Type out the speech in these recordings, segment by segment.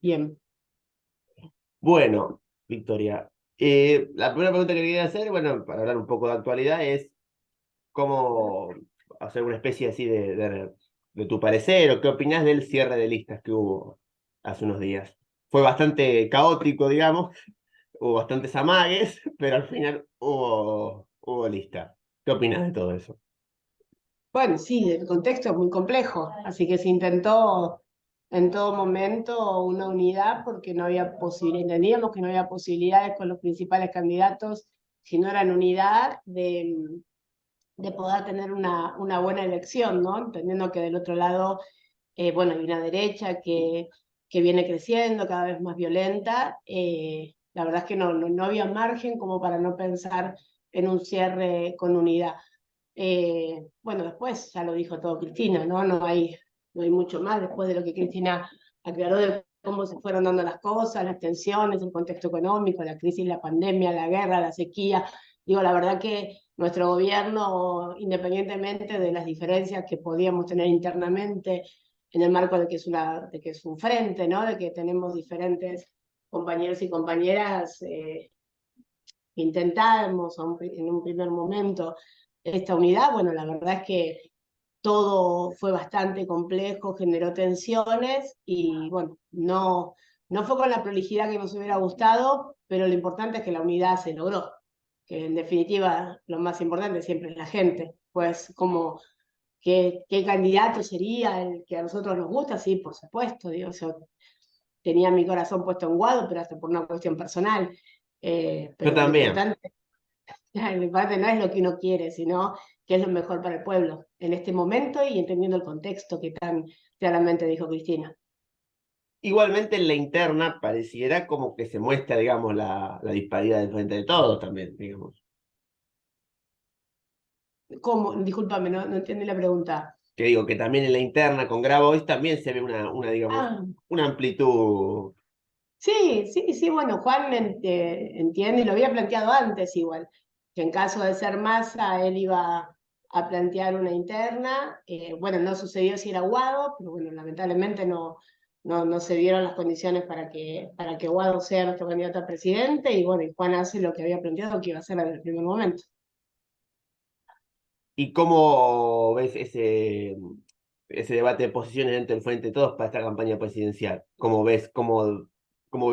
Bien. Bueno, Victoria, la primera pregunta que quería hacer, bueno, para hablar un poco de actualidad, es cómo hacer una especie así de tu parecer o qué opinás del cierre de listas que hubo hace unos días. Fue bastante caótico, digamos, hubo bastantes amagues, pero al final hubo lista. ¿Qué opinás de todo eso? Bueno, sí, el contexto es muy complejo, así que se intentó en todo momento una unidad porque no había posibilidad, entendíamos que no había posibilidades con los principales candidatos si no eran unidad de poder tener una buena elección, ¿no? Entendiendo que del otro lado, bueno, hay una derecha que viene creciendo, cada vez más violenta. La verdad es que no había margen como para no pensar en un cierre con unidad. Bueno, después ya lo dijo todo Cristina, ¿no? No hay mucho más después de lo que Cristina aclaró de cómo se fueron dando las cosas, las tensiones, el contexto económico, la crisis, la pandemia, la guerra, la sequía. Digo, la verdad que nuestro gobierno, independientemente de las diferencias que podíamos tener internamente, en el marco de que es un frente, ¿no? De que tenemos diferentes compañeros y compañeras, intentamos en un primer momento esta unidad. Bueno, la verdad es que todo fue bastante complejo, generó tensiones y bueno, no fue con la prolijidad que nos hubiera gustado, pero lo importante es que la unidad se logró, que en definitiva lo más importante siempre es la gente, pues como qué candidato sería el que a nosotros nos gusta, sí, por supuesto, digo, yo tenía mi corazón puesto en Guado, pero hasta por una cuestión personal. Yo Pero también. lo importante no es lo que uno quiere, sino qué es lo mejor para el pueblo en este momento y entendiendo el contexto que tan claramente dijo Cristina. Igualmente en la interna pareciera como que se muestra, digamos, la disparidad del frente de todos también, digamos. ¿Cómo? Discúlpame, no entendí la pregunta. Que digo que también en la interna con Grabois también se ve digamos, Ah, una amplitud. sí, bueno, Juan entiende, y lo había planteado antes igual, que en caso de ser Massa, él iba a plantear una interna. Bueno, no sucedió si era Guado, pero bueno, lamentablemente no se dieron las condiciones para que Guado sea nuestro candidato a presidente, y bueno, y Juan hace lo que había planteado que iba a hacer desde el primer momento. ¿Y cómo ves ese debate de posiciones dentro del frente de todos para esta campaña presidencial? ¿Cómo ves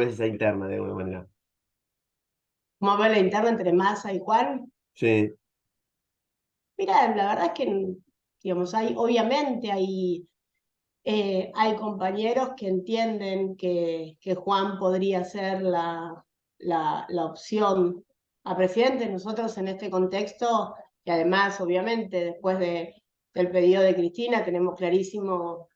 esa interna de alguna manera? ¿Cómo ve la interna entre Massa y Juan? Sí. Mira, la verdad es que, digamos, obviamente hay compañeros que entienden que Juan podría ser la opción a presidente. Nosotros en este contexto, y además, obviamente, del pedido de Cristina, tenemos clarísimo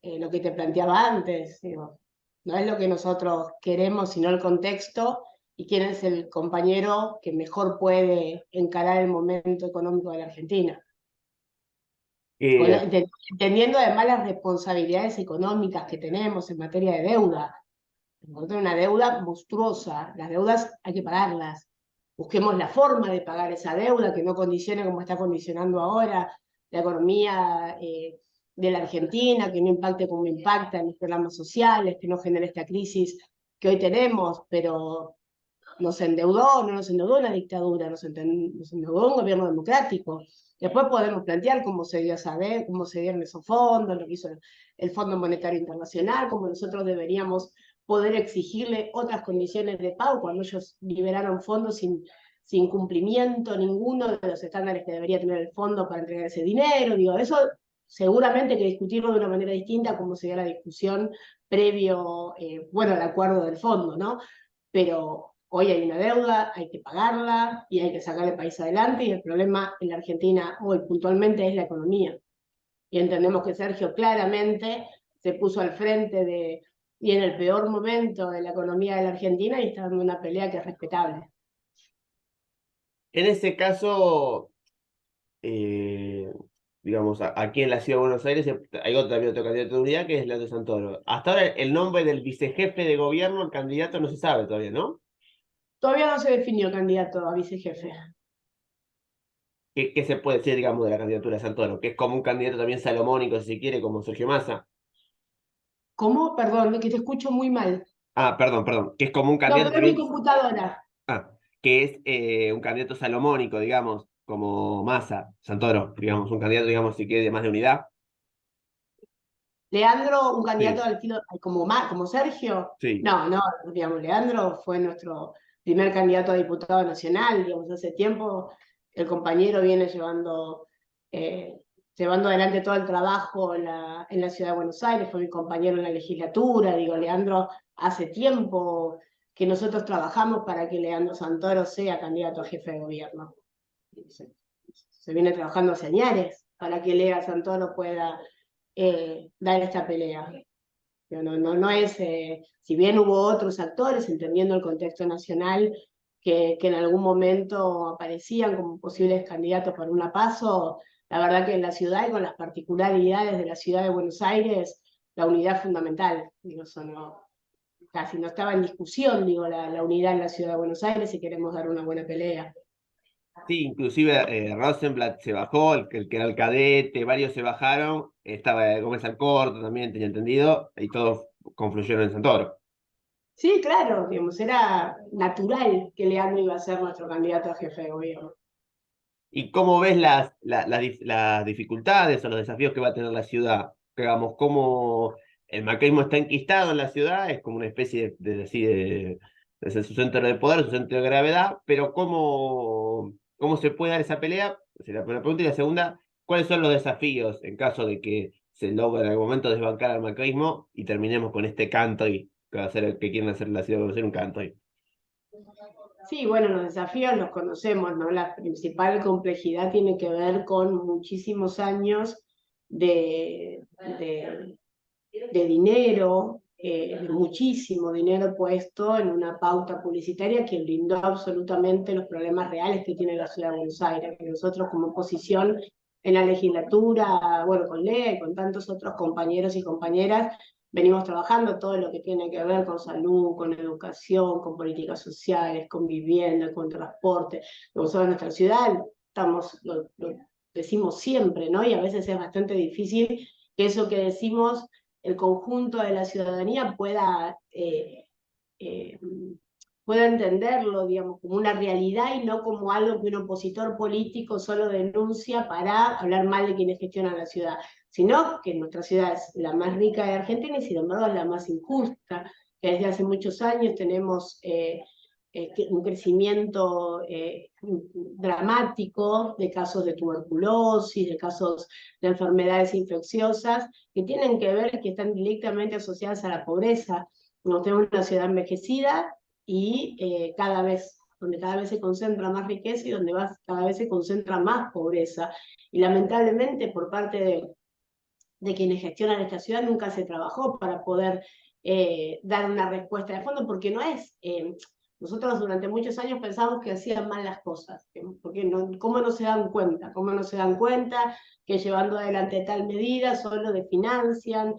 lo que te planteaba antes. Digo, no es lo que nosotros queremos, sino el contexto y quién es el compañero que mejor puede encarar el momento económico de la Argentina. Eh, Entendiendo además las responsabilidades económicas que tenemos en materia de deuda. Nosotros tenemos una deuda monstruosa, las deudas hay que pagarlas. Busquemos la forma de pagar esa deuda que no condicione como está condicionando ahora la economía de la Argentina, que no impacte como impacta en los programas sociales, que no genere esta crisis que hoy tenemos, pero no nos endeudó la dictadura, nos endeudó un gobierno democrático. Después podemos plantear cómo se dio saber, cómo se dieron esos fondos, lo que hizo el Fondo Monetario Internacional, cómo nosotros deberíamos poder exigirle otras condiciones de pago cuando ellos liberaron fondos sin cumplimiento ninguno de los estándares que debería tener el fondo para entregar ese dinero. Digo, eso seguramente hay que discutirlo de una manera distinta como se dio la discusión previo, bueno, al acuerdo del fondo, ¿no? Pero hoy hay una deuda, hay que pagarla y hay que sacar el país adelante, y el problema en la Argentina hoy puntualmente es la economía. Y entendemos que Sergio claramente se puso al frente y en el peor momento de la economía de la Argentina, y está dando una pelea que es respetable. en ese caso, eh, digamos, aquí en la ciudad de Buenos Aires hay también otro candidato de unidad que es Leandro Santoro. Hasta ahora el nombre del vicejefe de gobierno, el candidato, no se sabe todavía, ¿no? Todavía no se definió candidato a vicejefe. ¿Qué se puede decir, digamos, de la candidatura de Santoro? Que es como un candidato también salomónico, si se quiere, como Sergio Massa. ¿Cómo? Perdón, que te escucho muy mal. Ah, perdón, que es como un No, candidato pero es mi también, computadora. que es un candidato salomónico, digamos, como Massa, Santoro, digamos, un candidato, digamos, si quiere, de más de unidad. Leandro, un candidato Sí, al estilo como Sergio. sí. No, no, digamos, Leandro fue nuestro primer candidato a diputado nacional, digamos, hace tiempo el compañero viene eh, llevando adelante todo el trabajo en la ciudad de Buenos Aires, fue mi compañero en la legislatura, digo, Leandro, hace tiempo que nosotros trabajamos para que Leandro Santoro sea candidato a jefe de gobierno. Se viene trabajando hace años para que Lea Santoro pueda dar esta pelea. No es, si bien hubo otros actores, entendiendo el contexto nacional, que en algún momento aparecían como posibles candidatos para una PASO, la verdad que en la ciudad y con las particularidades de la ciudad de Buenos Aires, la unidad es fundamental. Digo, eso no, casi no estaba en discusión, digo, la unidad en la ciudad de Buenos Aires si queremos dar una buena pelea. Sí, inclusive Rosenblatt se bajó, el que era el cadete, varios se bajaron, estaba Gómez Alcorta también, tenía entendido, y todos confluyeron en Santoro. Sí, claro, digamos, era natural que Leandro iba a ser nuestro candidato a jefe de gobierno. ¿Y cómo ves las dificultades o los desafíos que va a tener la ciudad? Digamos, cómo el macrismo está enquistado en la ciudad, es como una especie de ser su centro de poder, su centro de gravedad, pero ¿cómo se puede dar esa pelea? Esa es la primera pregunta. Y la segunda, ¿cuáles son los desafíos en caso de que se logre en algún momento desbancar al macrismo y terminemos con este country que va a ser el que quieren hacer la ciudad, va a ser un country? Sí, bueno, los desafíos los conocemos, ¿no? La principal complejidad tiene que ver con muchísimos años de, de, de dinero, de muchísimo dinero puesto en una pauta publicitaria que blindó absolutamente los problemas reales que tiene la ciudad de Buenos Aires. Que nosotros como oposición en la legislatura, bueno, con Lea y con tantos otros compañeros y compañeras, venimos trabajando todo lo que tiene que ver con salud, con educación, con políticas sociales, con vivienda, con transporte. Nosotros en nuestra ciudad estamos, lo decimos siempre, ¿no? Y a veces es bastante difícil que eso que decimos el conjunto de la ciudadanía eh, pueda entenderlo, digamos, como una realidad y no como algo que un opositor político solo denuncia para hablar mal de quienes gestionan la ciudad, sino que nuestra ciudad es la más rica de Argentina y sin embargo es la más injusta, que desde hace muchos años tenemos un crecimiento dramático de casos de tuberculosis, de casos de enfermedades infecciosas, que tienen que ver, que están directamente asociadas a la pobreza. Nos tenemos una ciudad envejecida y donde cada vez se concentra más riqueza y donde cada vez se concentra más pobreza. Y lamentablemente por parte de quienes gestionan esta ciudad nunca se trabajó para poder dar una respuesta de fondo, porque no es... nosotros durante muchos años pensamos que hacían mal las cosas, porque ¿cómo no se dan cuenta? ¿Cómo no se dan cuenta que llevando adelante tal medida solo desfinancian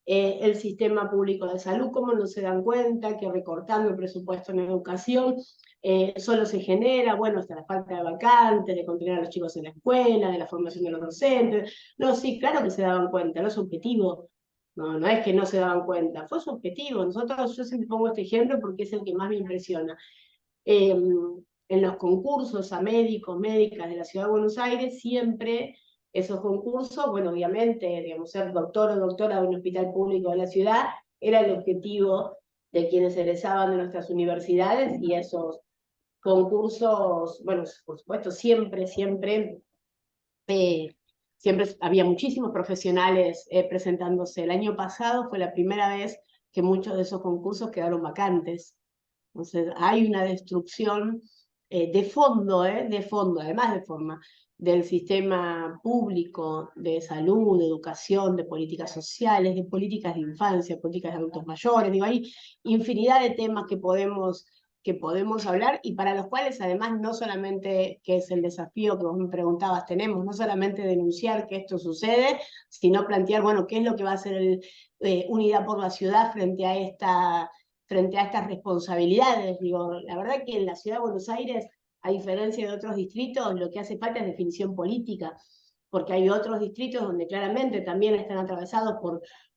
el sistema público de salud? ¿Cómo no se dan cuenta que recortando el presupuesto en educación solo se genera, bueno, hasta la falta de vacantes, de contener a los chicos en la escuela, de la formación de los docentes? No, sí, claro que se daban cuenta, no es objetivo. No, no es que no se daban cuenta, fue su objetivo. Nosotros, yo siempre pongo este ejemplo porque es el que más me impresiona. En los concursos a médicos, médicas de la Ciudad de Buenos Aires, siempre esos concursos, bueno, obviamente, digamos, ser doctor o doctora de un hospital público de la ciudad era el objetivo de quienes egresaban de nuestras universidades y esos concursos, bueno, por supuesto, eh, siempre había muchísimos profesionales presentándose. El año pasado fue la primera vez que muchos de esos concursos quedaron vacantes. Entonces, hay una destrucción de fondo, además de forma, del sistema público de salud, de educación, de políticas sociales, de políticas de infancia, políticas de adultos mayores. Digo, hay infinidad de temas que podemos hablar y para los cuales además no solamente, que es el desafío que vos me preguntabas, tenemos, no solamente denunciar que esto sucede, sino plantear, bueno, qué es lo que va a hacer Unidad por la Ciudad frente a estas responsabilidades. Digo, la verdad que en la ciudad de Buenos Aires, a diferencia de otros distritos, lo que hace falta es definición política. porque hay otros distritos donde claramente también están atravesados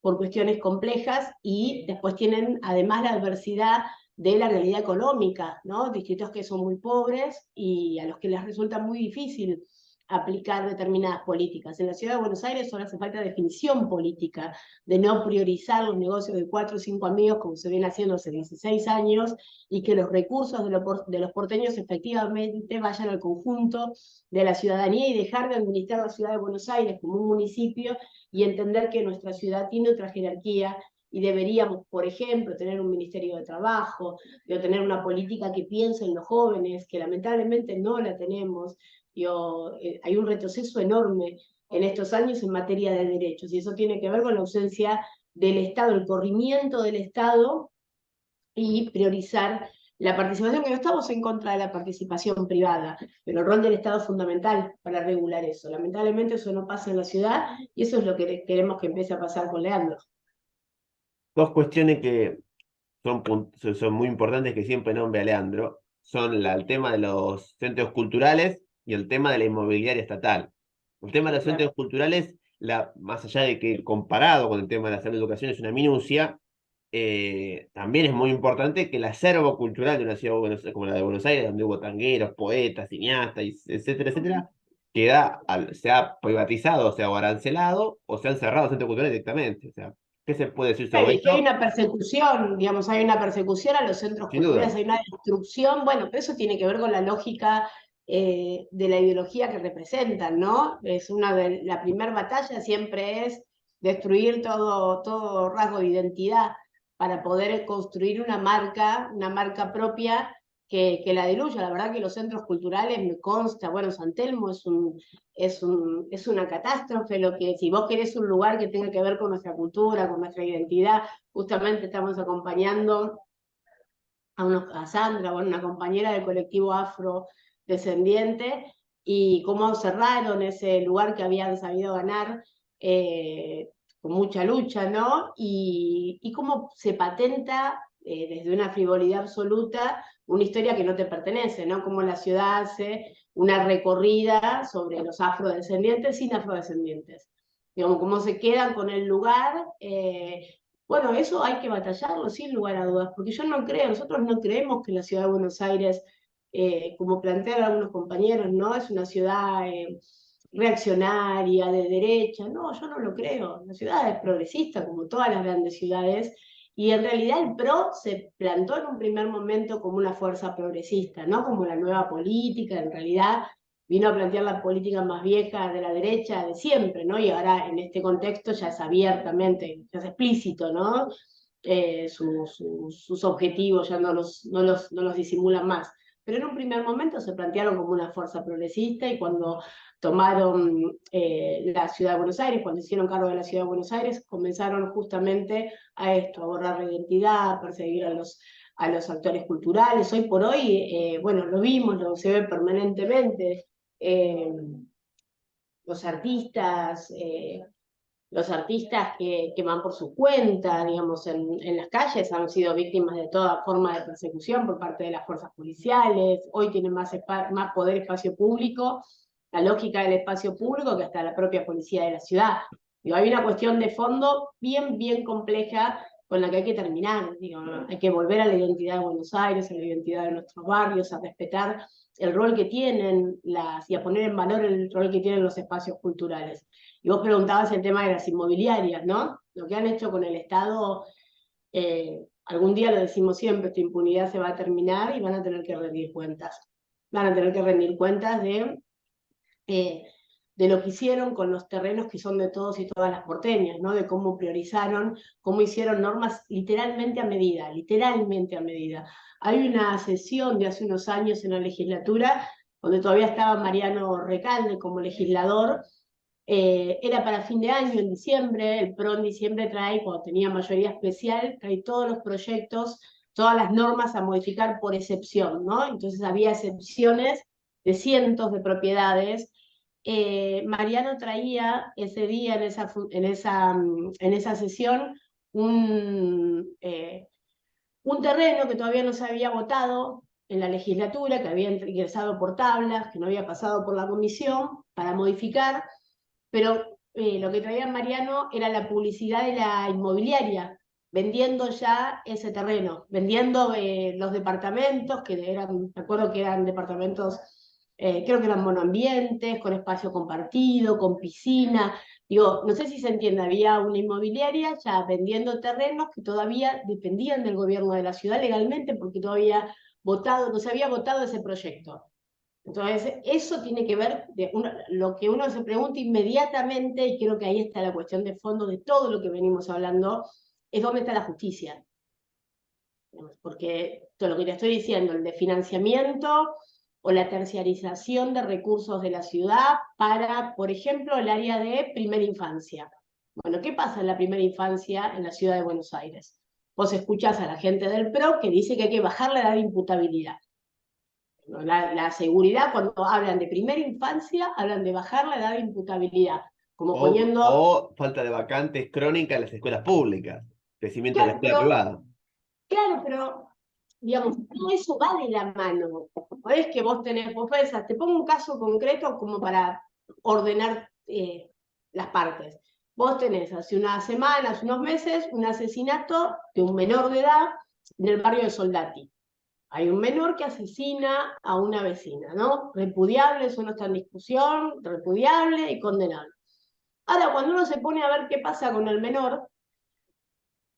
por cuestiones complejas y después tienen además la adversidad de la realidad económica, ¿no? Distritos que son muy pobres y a los que les resulta muy difícil aplicar determinadas políticas. En la ciudad de Buenos Aires solo hace falta definición política, de no priorizar los negocios de 4 o 5 amigos como se viene haciendo hace 16 años y que los recursos de los porteños efectivamente vayan al conjunto de la ciudadanía y dejar de administrar la ciudad de Buenos Aires como un municipio y entender que nuestra ciudad tiene otra jerarquía y deberíamos, por ejemplo, tener un ministerio de trabajo, de tener una política que piense en los jóvenes, que lamentablemente no la tenemos. Hay un retroceso enorme en estos años en materia de derechos, y eso tiene que ver con la ausencia del Estado, el corrimiento del Estado y priorizar la participación, que no estamos en contra de la participación privada, pero el rol del Estado es fundamental para regular eso. Lamentablemente eso no pasa en la ciudad y eso es lo que queremos que empiece a pasar con Leandro. Dos cuestiones que son muy importantes que siempre nombra Leandro, son el tema de los centros culturales y el tema de la inmobiliaria estatal. El tema de los Claro. centros culturales, más allá de que comparado con el tema de la salud y educación es una minucia, también es muy importante que el acervo cultural de una ciudad como la de Buenos Aires, donde hubo tangueros, poetas, cineastas, etcétera, etcétera, se ha privatizado, se ha arancelado o se han cerrado centros culturales directamente. O sea, ¿qué se puede decir Bueno, sobre y que hay esto? una persecución, digamos, hay una persecución a los centros Sin culturales, duda. hay una destrucción, bueno, pero eso tiene que ver con la lógica de la ideología que representan, ¿no? Es la primera batalla siempre es destruir todo rasgo de identidad para poder construir una marca propia que la diluya. La verdad que los centros culturales me consta, bueno, San Telmo es una catástrofe, lo que si vos querés un lugar que tenga que ver con nuestra cultura, con nuestra identidad, justamente estamos acompañando a Sandra, bueno, una compañera del colectivo afrodescendiente, y cómo cerraron ese lugar que habían sabido ganar con mucha lucha, ¿no? Y cómo se patenta desde una frivolidad absoluta una historia que no te pertenece, ¿no? Cómo la ciudad hace una recorrida sobre los afrodescendientes sin afrodescendientes. Digamos, cómo se quedan con el lugar. Bueno, eso hay que batallarlo sin lugar a dudas, porque yo no creo, nosotros no creemos que la ciudad de Buenos Aires, como plantean algunos compañeros, ¿no? Es una ciudad reaccionaria, de derecha. No, yo no lo creo. La ciudad es progresista, como todas las grandes ciudades, y en realidad el PRO se plantó en un primer momento como una fuerza progresista, ¿no? Como la nueva política, en realidad vino a plantear la política más vieja de la derecha de siempre, ¿no? Y ahora en este contexto ya es abiertamente, ya es explícito, ¿no? Sus objetivos ya no los disimulan más. Pero en un primer momento se plantearon como una fuerza progresista, y cuando tomaron la ciudad de Buenos Aires, cuando hicieron cargo de la ciudad de Buenos Aires, comenzaron justamente a esto, a borrar la identidad, a perseguir a los actores culturales. Hoy por hoy, bueno, lo vimos, se ve permanentemente. Eh, los artistas, los artistas que van por su cuenta, digamos, en las calles han sido víctimas de toda forma de persecución por parte de las fuerzas policiales. Hoy tienen más poder espacio público, la lógica del espacio público, que hasta la propia policía de la ciudad. Digo, hay una cuestión de fondo bien compleja con la que hay que terminar. Digo, ¿no? Hay que volver a la identidad de Buenos Aires, a la identidad de nuestros barrios, a respetar el rol que tienen y a poner en valor el rol que tienen los espacios culturales. Y vos preguntabas el tema de las inmobiliarias, ¿no? Lo que han hecho con el Estado, algún día lo decimos siempre, esta impunidad se va a terminar y van a tener que rendir cuentas. Van a tener que rendir cuentas eh, de lo que hicieron con los terrenos que son de todos y todas las porteñas, ¿no? De cómo priorizaron, cómo hicieron normas literalmente a medida, literalmente a medida. Hay una sesión de hace unos años en la legislatura donde todavía estaba Mariano Recalde como legislador. Era para fin de año, en diciembre. El PRO en diciembre trae, cuando tenía mayoría especial, trae todos los proyectos, todas las normas a modificar por excepción, ¿no? Entonces había excepciones de cientos de propiedades. Mariano traía ese día, en esa sesión, un terreno que todavía no se había votado en la legislatura, que había ingresado por tablas, que no había pasado por la comisión, para modificar, pero lo que traía Mariano era la publicidad de la inmobiliaria, vendiendo ya ese terreno, vendiendo los departamentos, que eran, me acuerdo que eran departamentos, creo que eran monoambientes, con espacio compartido, con piscina. Digo, no sé si se entiende, había una inmobiliaria ya vendiendo terrenos que todavía dependían del gobierno de la ciudad legalmente, porque todavía votado, no se había votado ese proyecto. Entonces, eso tiene que ver, lo que uno se pregunta inmediatamente, y creo que ahí está la cuestión de fondo de todo lo que venimos hablando, es dónde está la justicia. Porque todo lo que te estoy diciendo, el de financiamiento o la terciarización de recursos de la ciudad para, por ejemplo, el área de primera infancia. Bueno, ¿qué pasa en la primera infancia en la ciudad de Buenos Aires? Vos escuchás a la gente del PRO que dice que hay que bajar la edad de imputabilidad. La seguridad, cuando hablan de primera infancia, hablan de bajar la edad de imputabilidad, como poniendo, O falta de vacantes crónica en las escuelas públicas, crecimiento de la claro, escuela privada. pero, digamos, todo eso va de la mano. No es que vos tenés, vos pensás, te pongo un caso concreto como para ordenar las partes. Vos tenés hace unas semanas, unos meses, un asesinato de un menor de edad en el barrio de Soldati. Hay un menor que asesina a una vecina, ¿no? Repudiable, eso no está en discusión, repudiable y condenable. Ahora, cuando uno se pone a ver qué pasa con el menor,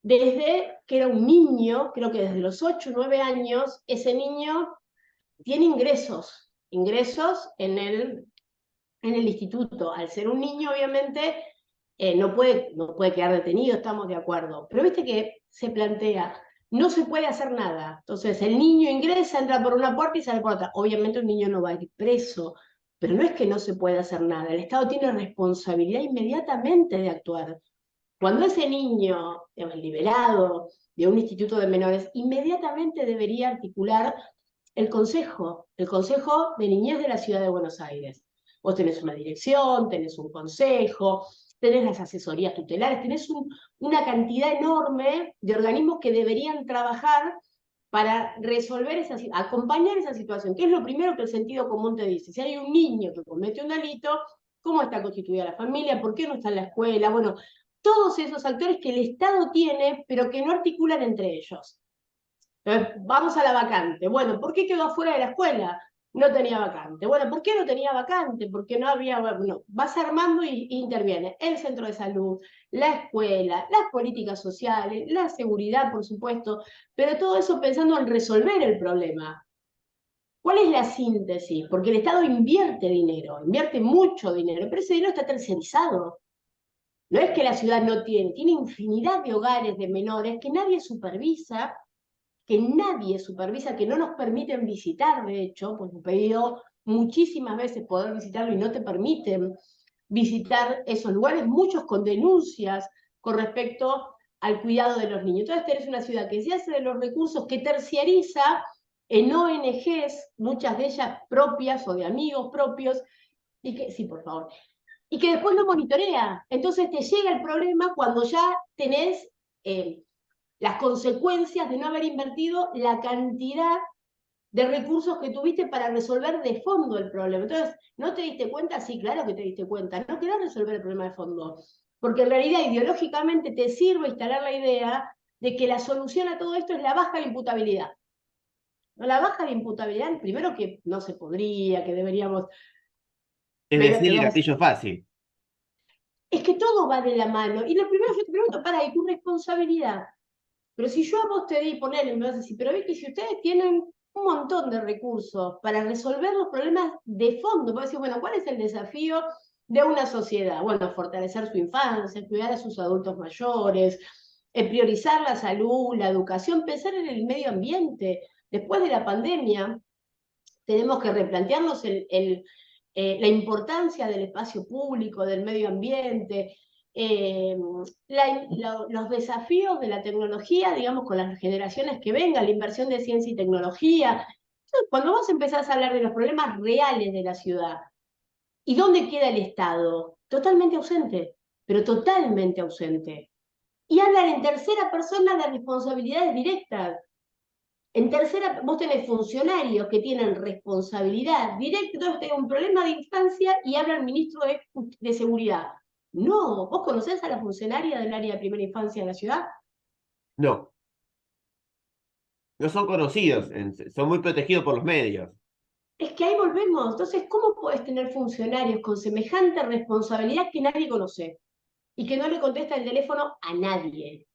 desde que era un niño, creo que desde los 8 o 9 años, ese niño tiene ingresos en el instituto. Al ser un niño, obviamente, no puede quedar detenido, estamos de acuerdo. Pero viste que se plantea, no se puede hacer nada. Entonces, el niño ingresa, entra por una puerta y sale por otra. Obviamente un niño no va a ir preso, pero no es que no se pueda hacer nada. El Estado tiene responsabilidad inmediatamente de actuar. Cuando ese niño es liberado de un instituto de menores, inmediatamente debería articular el Consejo de Niñez de la Ciudad de Buenos Aires. Vos tenés una dirección, tenés un consejo, tenés las asesorías tutelares, tenés una cantidad enorme de organismos que deberían trabajar para resolver acompañar esa situación, que es lo primero que el sentido común te dice. Si hay un niño que comete un delito, ¿cómo está constituida la familia? ¿Por qué no está en la escuela? Bueno, todos esos actores que el Estado tiene, pero que no articulan entre ellos. Vamos a la vacante. Bueno, ¿por qué quedó afuera de la escuela? No tenía vacante. Bueno, ¿por qué no tenía vacante? Porque no había, bueno, vas armando y interviene el centro de salud, la escuela, las políticas sociales, la seguridad, por supuesto, pero todo eso pensando en resolver el problema. ¿Cuál es la síntesis? Porque el Estado invierte dinero, invierte mucho dinero, pero ese dinero está tercerizado. No es que la ciudad no tiene infinidad de hogares de menores que nadie supervisa, que no nos permiten visitar, de hecho, porque he pedido muchísimas veces poder visitarlo y no te permiten visitar esos lugares, muchos con denuncias con respecto al cuidado de los niños. Entonces tenés una ciudad que se hace de los recursos, que terciariza en ONGs, muchas de ellas propias o de amigos propios, y que, sí, por favor, y que después no monitorea. Entonces te llega el problema cuando ya tenés las consecuencias de no haber invertido la cantidad de recursos que tuviste para resolver de fondo el problema. Entonces, ¿no te diste cuenta? Sí, claro que te diste cuenta. No querés resolver el problema de fondo. Porque en realidad ideológicamente te sirve instalar la idea de que la solución a todo esto es la baja de imputabilidad. ¿No? La baja de imputabilidad, primero que no se podría, que deberíamos... Es Pero decir, te el vas a gatillo fácil. es que todo va de la mano. Y lo primero yo te pregunto, ¿y tu responsabilidad? Pero si yo a vos te di poner, me vas a decir, pero Vicky, si ustedes tienen un montón de recursos para resolver los problemas de fondo, puedo decir, bueno, ¿cuál es el desafío de una sociedad? Bueno, fortalecer su infancia, cuidar a sus adultos mayores, priorizar la salud, la educación, pensar en el medio ambiente. Después de la pandemia, tenemos que replantearnos la importancia del espacio público, del medio ambiente, los desafíos de la tecnología, digamos, con las generaciones que vengan, la inversión de ciencia y tecnología. Entonces, cuando vos empezás a hablar de los problemas reales de la ciudad, ¿y dónde queda el Estado? Totalmente ausente, pero totalmente ausente. Y hablan en tercera persona de responsabilidades directas. En tercera, vos tenés funcionarios que tienen responsabilidad directa de un problema de infancia y habla el ministro de Seguridad. No, ¿vos conocés a la funcionaria del área de primera infancia de la ciudad? No, no son conocidos, son muy protegidos por los medios. Es que ahí volvemos. Entonces, ¿cómo podés tener funcionarios con semejante responsabilidad que nadie conoce y que no le contesta el teléfono a nadie?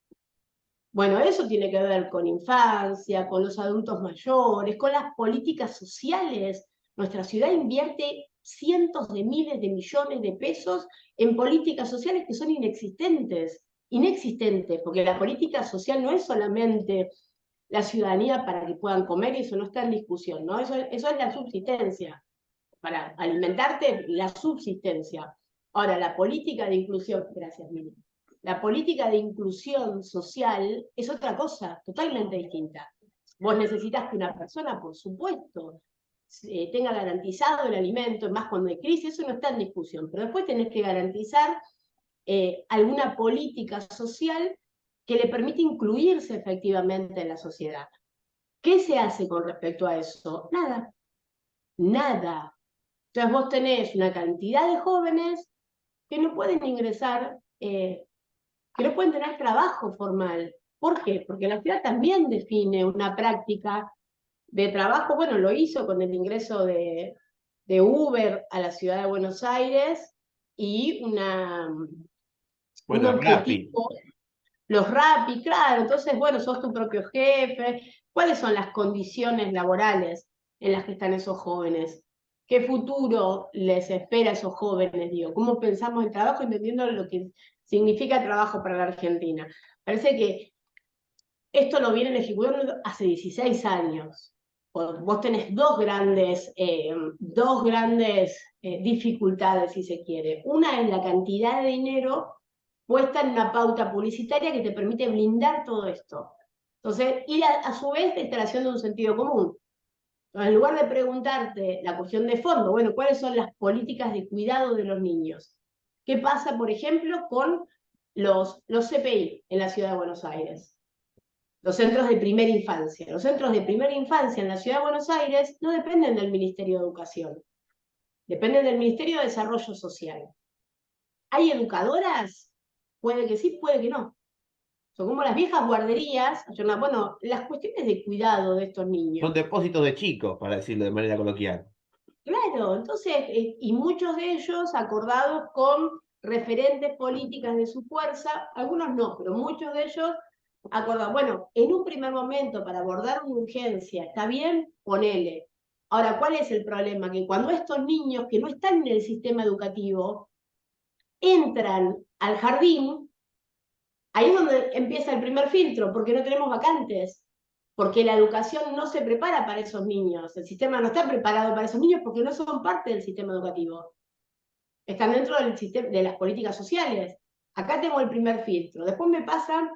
Bueno, eso tiene que ver con infancia, con los adultos mayores, con las políticas sociales. Nuestra ciudad invierte cientos de miles de millones de pesos en políticas sociales que son inexistentes. Inexistentes, porque la política social no es solamente la ciudadanía para que puedan comer, y eso no está en discusión, ¿no? Eso es la subsistencia. Para alimentarte, la subsistencia. Ahora, la política de inclusión, gracias, Mili. La política de inclusión social es otra cosa, totalmente distinta. Vos necesitas que una persona, por supuesto, tenga garantizado el alimento, más cuando hay crisis, eso no está en discusión, pero después tenés que garantizar alguna política social que le permita incluirse efectivamente en la sociedad. ¿Qué se hace con respecto a eso? Nada, nada. Entonces vos tenés una cantidad de jóvenes que no pueden ingresar, que no pueden tener trabajo formal. ¿Por qué? Porque la ciudad también define una práctica de trabajo, bueno, lo hizo con el ingreso de Uber a la ciudad de Buenos Aires y un Bueno, Rappi. objetivo, los Rappi, claro, entonces, bueno, sos tu propio jefe. ¿Cuáles son las condiciones laborales en las que están esos jóvenes? ¿Qué futuro les espera a esos jóvenes? Digo, ¿cómo pensamos el trabajo entendiendo lo que significa trabajo para la Argentina? Parece que esto lo vienen ejecutando hace 16 años. Vos tenés dos grandes dificultades, si se quiere. Una es la cantidad de dinero puesta en una pauta publicitaria que te permite blindar todo esto. Entonces, y a su vez la instalación de un sentido común. Entonces, en lugar de preguntarte la cuestión de fondo, bueno, ¿cuáles son las políticas de cuidado de los niños? ¿Qué pasa, por ejemplo, con los CPI en la ciudad de Buenos Aires? Los centros de primera infancia. Los centros de primera infancia en la ciudad de Buenos Aires no dependen del Ministerio de Educación, dependen del Ministerio de Desarrollo Social. ¿Hay educadoras? Puede que sí, puede que no. Son como las viejas guarderías. Bueno, las cuestiones de cuidado de estos Son niños. depósitos de chicos, para decirlo de manera coloquial. Claro, entonces, y muchos de ellos acordados con referentes políticas de su fuerza, algunos no, pero muchos de ellos acordados. Bueno, en un primer momento, para abordar una urgencia, ¿está bien? Ponele. Ahora, ¿cuál es el problema? Que cuando estos niños que no están en el sistema educativo entran al jardín, ahí es donde empieza el primer filtro, porque no tenemos vacantes, porque la educación no se prepara para esos niños, el sistema no está preparado para esos niños porque no son parte del sistema educativo, están dentro del sistema, de las políticas sociales. Acá tengo el primer filtro, después me pasan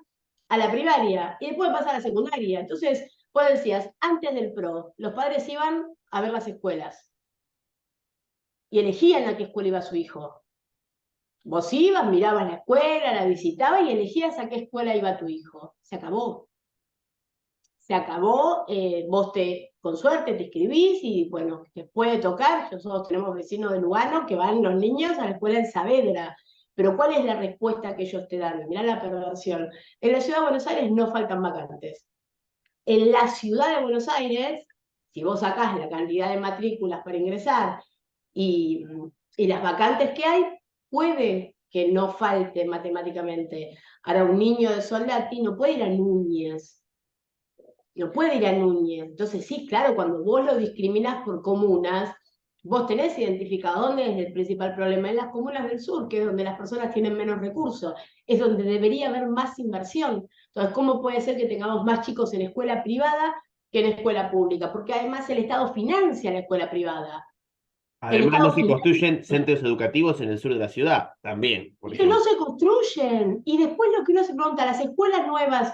a la primaria y después me pasa a la secundaria. Entonces, vos decías, antes del PRO, los padres iban a ver las escuelas y elegían a qué escuela iba su hijo. Vos ibas, mirabas la escuela, la visitabas y elegías a qué escuela iba tu hijo. Se acabó. Se acabó, vos con suerte te escribís y bueno, te puede tocar. Nosotros tenemos vecinos de Lugano que van los niños a la escuela en Saavedra. Pero ¿cuál es la respuesta que ellos te dan? Mirá la perversión. En la ciudad de Buenos Aires no faltan vacantes. En la ciudad de Buenos Aires, si vos sacás la cantidad de matrículas para ingresar y, y las vacantes que hay, puede que no falte matemáticamente. Ahora, un niño de Soldati no puede ir a Núñez, no puede ir a Núñez. Entonces, sí, claro, cuando vos lo discriminás por comunas, vos tenés identificado dónde es el principal problema. En las comunas del sur, que es donde las personas tienen menos recursos, es donde debería haber más inversión. Entonces, ¿cómo puede ser que tengamos más chicos en escuela privada que en escuela pública? Porque además el Estado financia la escuela privada. El Además, no Estado se construyen financia. centros educativos en el sur de la ciudad, también, por Es que no ejemplo. se construyen. Y después lo que uno se pregunta, las escuelas nuevas,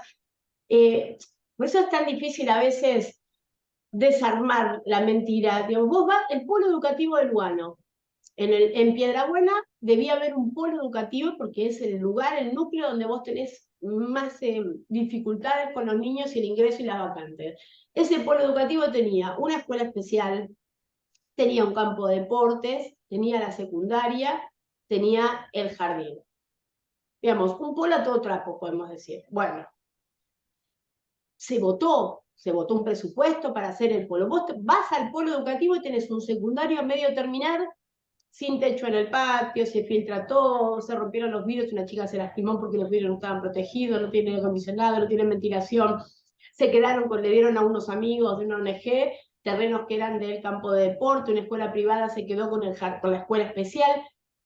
por eso es tan difícil a veces desarmar la mentira. Digamos, vos vas, el polo educativo de Lugano, En Piedrabuena debía haber un polo educativo porque es el lugar, el núcleo donde vos tenés más dificultades con los niños y el ingreso y las vacantes. Ese polo educativo tenía una escuela especial, tenía un campo de deportes, tenía la secundaria, tenía el jardín. Digamos, un polo a todo trapo, podemos decir. Bueno, se votó un presupuesto para hacer el polo. Vos vas al polo educativo y tenés un secundario a medio terminar, sin techo en el patio, se filtra todo, se rompieron los vidrios, una chica se lastimó porque los vidrios no estaban protegidos, no tienen aire acondicionado, no tienen ventilación, se quedaron con, le dieron a unos amigos de una ONG terrenos que eran del campo de deporte, una escuela privada se quedó con la escuela especial.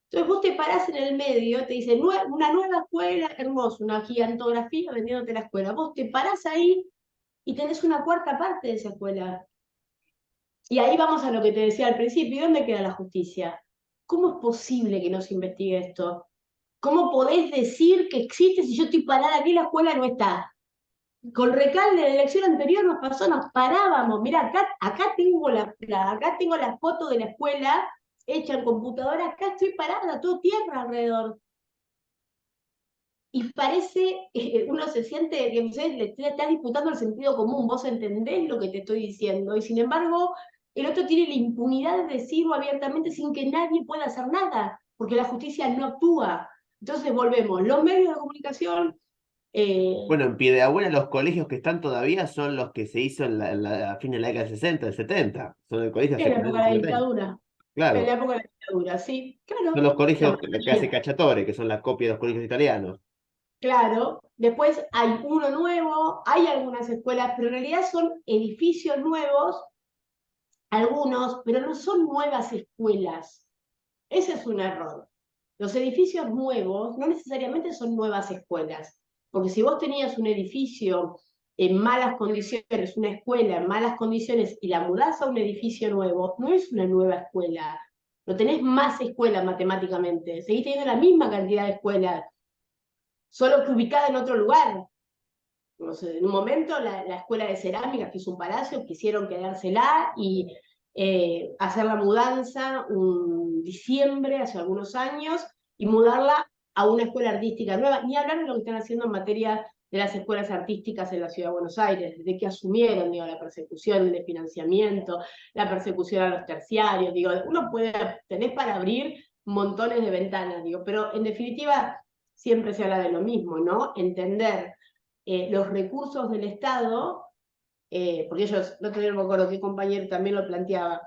Entonces vos te parás en el medio, te dicen una nueva escuela, hermoso, una gigantografía vendiéndote la escuela. Vos te parás ahí y tenés una cuarta parte de esa escuela. Y ahí vamos a lo que te decía al principio, ¿y dónde queda la justicia? ¿Cómo es posible que no se investigue esto? ¿Cómo podés decir que existe si yo estoy parada aquí y la escuela no está? Con Recalde, en la elección anterior nos pasó, nos parábamos. Mirá, acá tengo acá tengo la foto de la escuela hecha en computadora, acá estoy parada, todo tierra alrededor. Y parece, uno se siente que le estás disputando el sentido común, vos entendés lo que te estoy diciendo, y sin embargo, el otro tiene la impunidad de decirlo abiertamente sin que nadie pueda hacer nada, porque la justicia no actúa. Entonces volvemos, los medios de comunicación, Bueno, en Piedehuela los colegios que están todavía son los que se hizo a fines de la década del 60, del 70. Son el colegio en la secundario época de la secundario. dictadura, en la Claro, época de la dictadura, sí, son claro, los la colegios que hace mayoría. Cacciatore, que son las copias de los colegios italianos. Claro, después hay uno nuevo, hay algunas escuelas, pero en realidad son edificios nuevos, algunos, pero no son nuevas escuelas. Ese es un error. Los edificios nuevos no necesariamente son nuevas escuelas, porque si vos tenías un edificio en malas condiciones, una escuela en malas condiciones y la mudás a un edificio nuevo, no es una nueva escuela. No tenés más escuelas matemáticamente, seguís teniendo la misma cantidad de escuelas, solo que ubicada en otro lugar. No sé, en un momento la escuela de cerámica, que es un palacio, quisieron quedársela y hacer la mudanza un diciembre, hace algunos años, y mudarla a una escuela artística nueva, ni hablar de lo que están haciendo en materia de las escuelas artísticas en la Ciudad de Buenos Aires, desde que asumieron, digo, la persecución de financiamiento, la persecución a los terciarios, digo, uno puede tener para abrir montones de ventanas, digo, pero en definitiva siempre se habla de lo mismo, ¿no? Entender los recursos del Estado, porque ellos, no me acuerdo qué compañero también lo planteaba,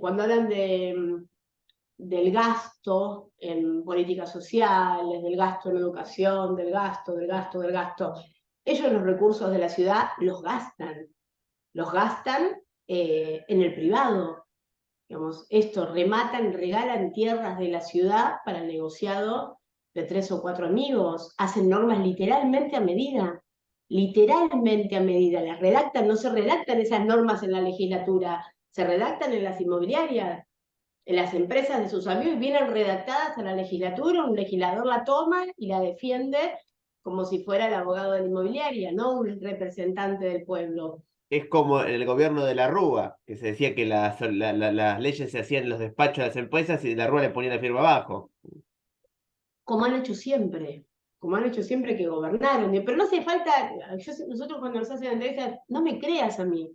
cuando hablan del gasto en políticas sociales, del gasto en educación, del gasto, ellos los recursos de la ciudad los gastan en el privado. Digamos, esto rematan, regalan tierras de la ciudad para el negociado de 3 o 4 amigos, hacen normas literalmente a medida, las redactan, no se redactan esas normas en la legislatura, se redactan en las inmobiliarias, en las empresas de sus amigos, vienen redactadas a la legislatura, un legislador la toma y la defiende como si fuera el abogado de la inmobiliaria, no un representante del pueblo. Es como en el gobierno de la Rúa, que se decía que las leyes se hacían en los despachos de las empresas y la Rúa le ponía la firma abajo. Como han hecho siempre, como han hecho siempre que gobernaron. Pero no hace falta, nosotros cuando nos hacen entrevistas, no me creas a mí,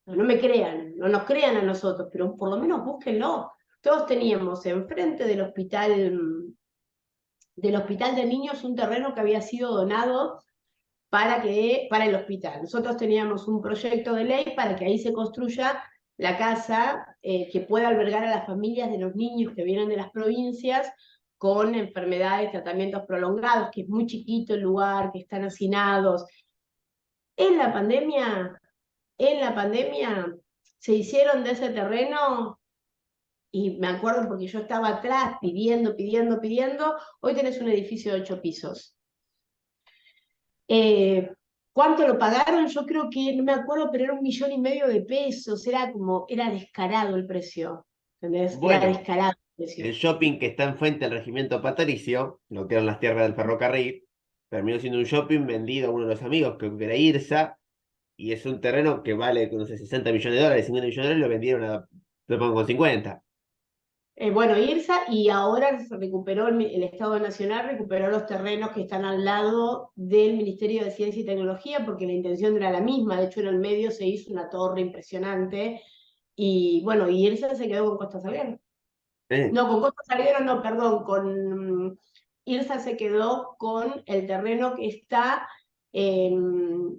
no me crean, no nos crean a nosotros, pero por lo menos búsquenlo. Todos teníamos enfrente del hospital de niños un terreno que había sido donado para el hospital. Nosotros teníamos un proyecto de ley para que ahí se construya la casa que pueda albergar a las familias de los niños que vienen de las provincias con enfermedades, tratamientos prolongados, que es muy chiquito el lugar, que están hacinados. En la pandemia, en la pandemia se hicieron de ese terreno, y me acuerdo porque yo estaba atrás pidiendo, hoy tenés un edificio de 8 pisos. Eh, ¿Cuánto lo pagaron? Yo creo que, no me acuerdo, pero era 1,5 millones de pesos, era descarado el precio, ¿entendés? Era Bueno, descarado el el precio. shopping que está enfrente del regimiento patricio, lo que eran las tierras del ferrocarril, terminó siendo un shopping vendido a uno de los amigos, que era IRSA, y es un terreno que vale, no sé, 60 millones de dólares, 50 millones de dólares, lo vendieron lo pongo con 50. Bueno, IRSA, y ahora se recuperó, el Estado Nacional recuperó los terrenos que están al lado del Ministerio de Ciencia y Tecnología, porque la intención era la misma. De hecho, en el medio se hizo una torre impresionante, y bueno, y IRSA se quedó con Costa Salguero. No, con Costa Salguero no, perdón, con IRSA se quedó con el terreno que está en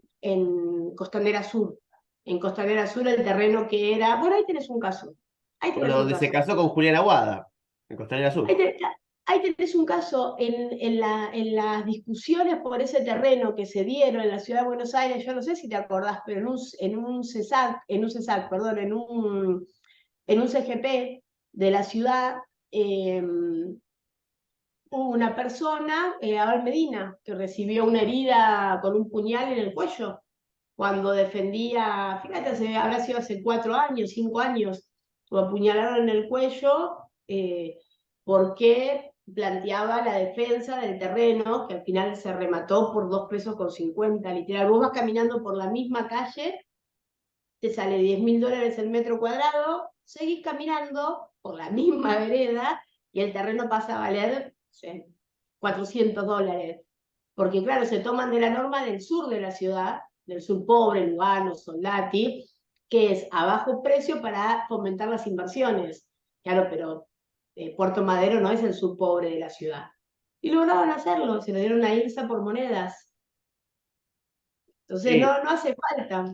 Costanera Sur. En Costanera Sur el terreno que era, bueno, ahí tenés un caso, ahí Bueno, tenés un donde se caso. casó con Julián Aguada, en Costanera Ahí, Sur. ahí tenés un caso en las discusiones por ese terreno que se dieron en la ciudad de Buenos Aires. Yo no sé si te acordás, pero perdón, en un CGP de la ciudad, hubo una persona, Abel Medina, que recibió una herida con un puñal en el cuello cuando defendía, fíjate, habrá sido hace 4 años, 5 años, lo apuñalaron en el cuello, porque planteaba la defensa del terreno, que al final se remató por 2 pesos con 50, literal. Vos vas caminando por la misma calle, te sale $10.000 el metro cuadrado, seguís caminando por la misma vereda y el terreno pasa a valer, no sé, $400. Porque claro, se toman de la norma del sur de la ciudad, del sur pobre, Lugano, Soldati, que es a bajo precio para fomentar las inversiones. Claro, pero Puerto Madero no es el sur pobre de la ciudad. Y lograron hacerlo, se le dieron a IRSA por monedas. Entonces Sí. no hace falta,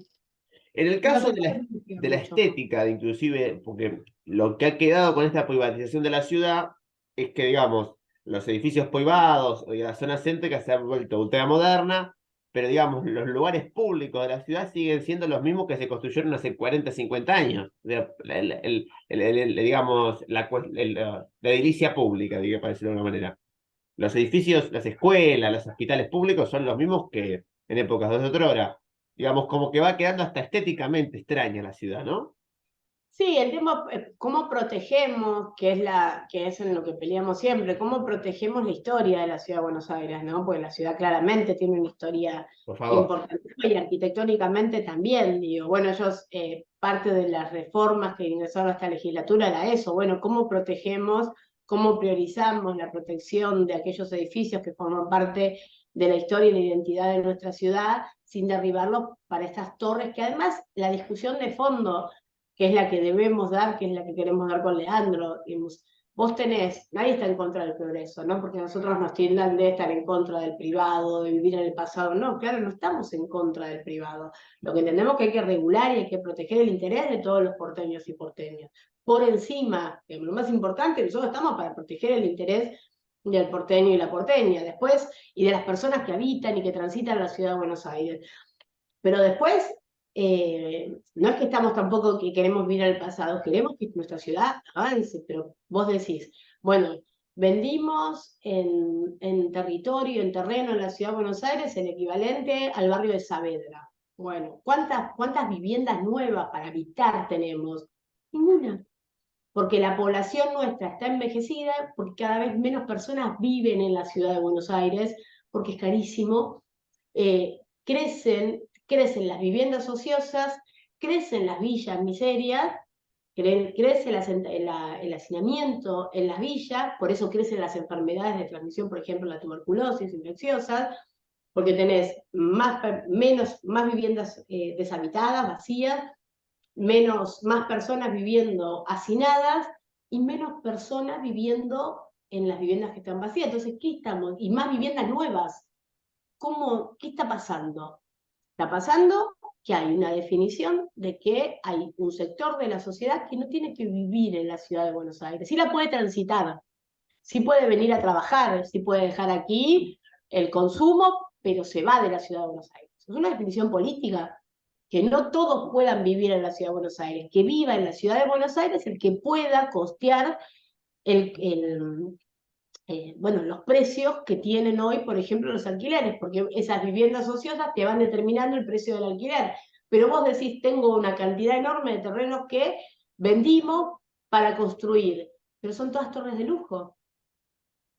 En el no caso hace de falta de la mucho. estética, inclusive, porque lo que ha quedado con esta privatización de la ciudad es que, digamos, los edificios privados y la zona céntrica se han vuelto ultramoderna, pero, digamos, los lugares públicos de la ciudad siguen siendo los mismos que se construyeron hace 40, 50 años. O sea, digamos, la edilicia pública, digo, para decirlo de alguna manera. Los edificios, las escuelas, los hospitales públicos son los mismos que en épocas de otrora. Digamos, como que va quedando hasta estéticamente extraña la ciudad, ¿no? Sí, el tema, cómo protegemos, que es en lo que peleamos siempre, cómo protegemos la historia de la ciudad de Buenos Aires, ¿no? Porque la ciudad claramente tiene una historia Por favor. importante y arquitectónicamente también, digo, bueno, ellos, parte de las reformas que ingresaron a esta legislatura era eso, bueno, cómo protegemos, cómo priorizamos la protección de aquellos edificios que forman parte de la historia y la identidad de nuestra ciudad, sin derribarlos para estas torres, que además la discusión de fondo que es la que debemos dar, que es la que queremos dar con Leandro. Digamos, vos tenés, nadie está en contra del progreso, ¿no? Porque nosotros nos tildan de estar en contra del privado, de vivir en el pasado. No, claro, no estamos en contra del privado. Lo que entendemos es que hay que regular y hay que proteger el interés de todos los porteños y porteñas. Por encima, lo más importante, nosotros estamos para proteger el interés del porteño y la porteña, después, y de las personas que habitan y que transitan la ciudad de Buenos Aires. Pero después, no es que estamos tampoco que queremos vivir al pasado, queremos que nuestra ciudad avance, pero vos decís, bueno, vendimos en territorio, en terreno en la ciudad de Buenos Aires el equivalente al barrio de Saavedra. Bueno, ¿cuántas viviendas nuevas para habitar tenemos? Ninguna, porque la población nuestra está envejecida, porque cada vez menos personas viven en la ciudad de Buenos Aires, porque es carísimo. Crecen las viviendas ociosas, crecen las villas miserias, crece el hacinamiento en las villas, por eso crecen las enfermedades de transmisión, por ejemplo, la tuberculosis infecciosas, porque tenés más viviendas deshabitadas, vacías, más personas viviendo hacinadas y menos personas viviendo en las viviendas que están vacías. Entonces, ¿qué estamos? Y más viviendas nuevas. ¿Qué está pasando? Está pasando que hay una definición de que hay un sector de la sociedad que no tiene que vivir en la ciudad de Buenos Aires. Sí la puede transitar, sí puede venir a trabajar, sí puede dejar aquí el consumo, pero se va de la ciudad de Buenos Aires. Es una definición política, que no todos puedan vivir en la ciudad de Buenos Aires, que viva en la ciudad de Buenos Aires el que pueda costear el, bueno, los precios que tienen hoy, por ejemplo, los alquileres, porque esas viviendas ociosas te van determinando el precio del alquiler. Pero vos decís, tengo una cantidad enorme de terrenos que vendimos para construir, pero son todas torres de lujo.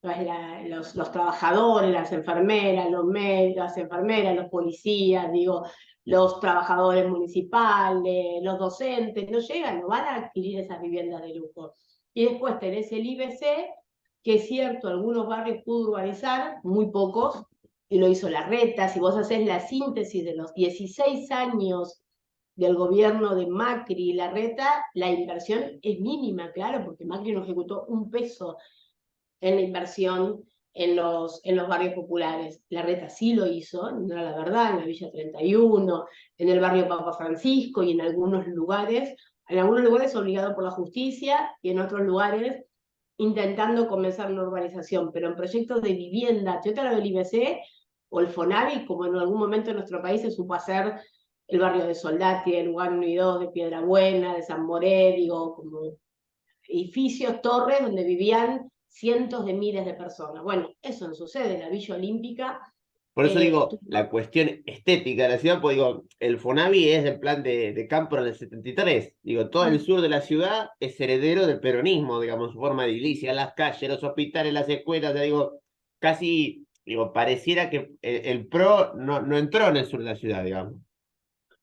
Los trabajadores, las enfermeras, los médicos, las enfermeras, los policías, digo, los trabajadores municipales, los docentes, no llegan, no van a adquirir esas viviendas de lujo. Y después tenés el IBC, que es cierto, algunos barrios pudo urbanizar, muy pocos, y lo hizo Larreta. Si vos haces la síntesis de los 16 años del gobierno de Macri y Larreta, la inversión es mínima, claro, porque Macri no ejecutó un peso en la inversión en los barrios populares. Larreta sí lo hizo, no era la verdad, en la Villa 31, en el barrio Papa Francisco y en algunos lugares obligado por la justicia y en otros lugares intentando comenzar una urbanización, pero en proyectos de vivienda, yo te hablo del IBC o el FONAVI, como en algún momento en nuestro país se supo hacer el barrio de Soldati, de lugar 1 y 2, de Piedra Buena, de San Moré, digo, como edificios, torres, donde vivían cientos de miles de personas. Bueno, eso no sucede en la Villa Olímpica. Por eso digo, Estuvo, la cuestión estética de la ciudad, pues digo, el Fonavi es del plan de Campo en el 73. Digo, todo el sur de la ciudad es heredero del peronismo, digamos, su forma de edilicia, las calles, los hospitales, las escuelas, ya digo, casi, digo, pareciera que el PRO no entró en el sur de la ciudad, digamos.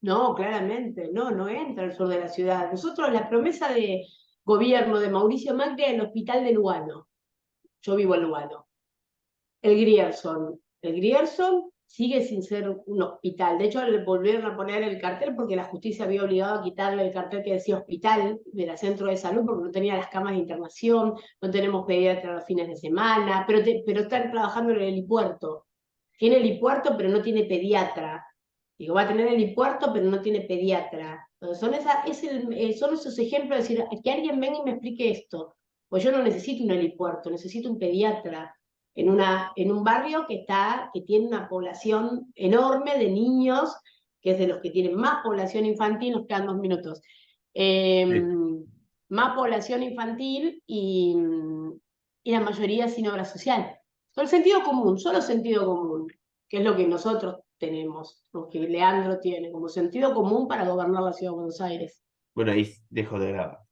no, claramente, no, no entra al sur de la ciudad. Nosotros, la promesa de gobierno de Mauricio Macri era el hospital de Lugano. Yo vivo en Lugano. El Grierson sigue sin ser un hospital. De hecho, le volvieron a poner el cartel porque la justicia había obligado a quitarle el cartel que decía hospital de la centro de salud porque no tenía las camas de internación, no tenemos pediatra los fines de semana, pero están trabajando en el helipuerto. Tiene helipuerto, pero no tiene pediatra. Digo, va a tener helipuerto, pero no tiene pediatra. Entonces, son esos ejemplos de decir, que alguien venga y me explique esto. Pues yo no necesito un helipuerto, necesito un pediatra en un barrio que tiene una población enorme de niños, que es de los que tienen más población infantil, nos quedan 2 minutos, eh, Sí. más población infantil y la mayoría sin obra social. Con el sentido común, solo sentido común, que es lo que nosotros tenemos, lo que Leandro tiene como sentido común para gobernar la ciudad de Buenos Aires. Bueno, ahí dejo de grabar.